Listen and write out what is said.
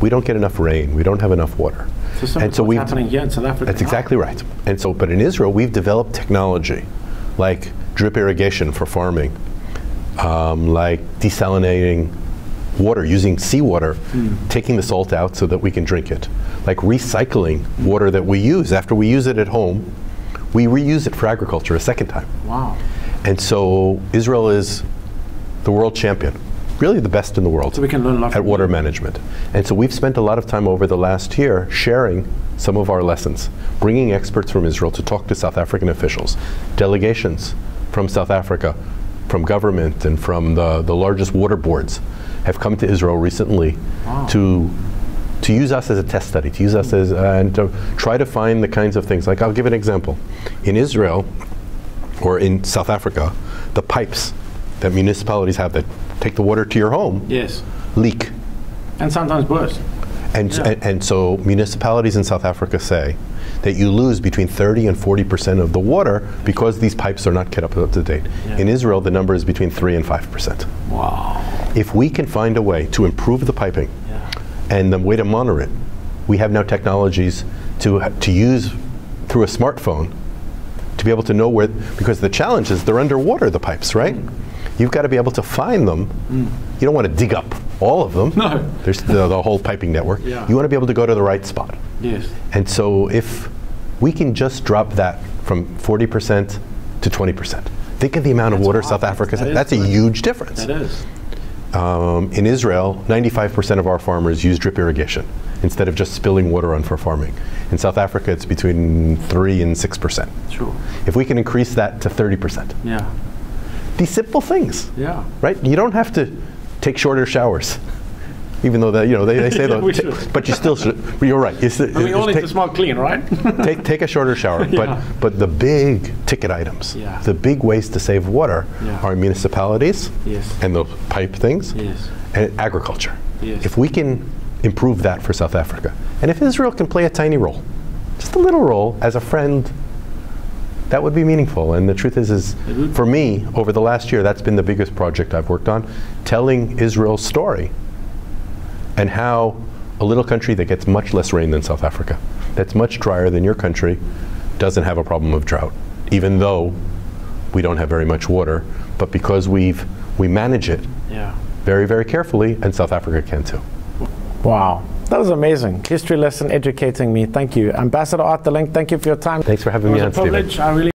we don't get enough rain, we don't have enough water. And so what's happening here in South Africa. That's exactly right. And so, but in Israel, we've developed technology like drip irrigation for farming, like desalinating water, using seawater, taking the salt out so that we can drink it, like recycling water that we use. After we use it at home, we reuse it for agriculture a second time. Wow. And so Israel is the world champion, really the best in the world, so we can learn a lot at water management. And so we've spent a lot of time over the last year sharing some of our lessons, bringing experts from Israel to talk to South African officials, delegations from South Africa, from government and from the largest water boards have come to Israel recently to use us as a test study, to use us as, and to try to find the kinds of things. Like, I'll give an example. In Israel, or in South Africa, the pipes that municipalities have that take the water to your home leak. And sometimes burst. And so municipalities in South Africa say that you lose between 30 and 40% of the water because these pipes are not kept up to date. In Israel, the number is between 3 and 5%. Wow. If we can find a way to improve the piping and the way to monitor it, we have now technologies to use through a smartphone to be able to know where, because the challenge is they're underwater, the pipes, right? You've got to be able to find them. You don't want to dig up all of them. No. There's the whole piping network. You want to be able to go to the right spot. And so if we can just drop that from 40% to 20%, think of the amount of water South Africa has. That's a huge difference. That is. In Israel, 95% of our farmers use drip irrigation instead of just spilling water on for farming. In South Africa, it's between 3 and 6%. Sure. If we can increase that to 30%. These simple things, right? You don't have to take shorter showers, even though that, you know, they say that, but you still should. You're right. We all need to smell clean, right? take a shorter shower, but the big ticket items, the big ways to save water are municipalities and the pipe things and agriculture. If we can improve that for South Africa, and if Israel can play a tiny role, just a little role as a friend, that would be meaningful. And the truth is for me, over the last year, that's been the biggest project I've worked on, telling Israel's story and how a little country that gets much less rain than South Africa, that's much drier than your country, doesn't have a problem of drought, even though we don't have very much water, but because we manage it very, very carefully, and South Africa can too. Wow. That was amazing. History lesson educating me. Thank you. Ambassador Art de Link, thank you for your time. Thanks for having me on, Stephen. It was a privilege. I really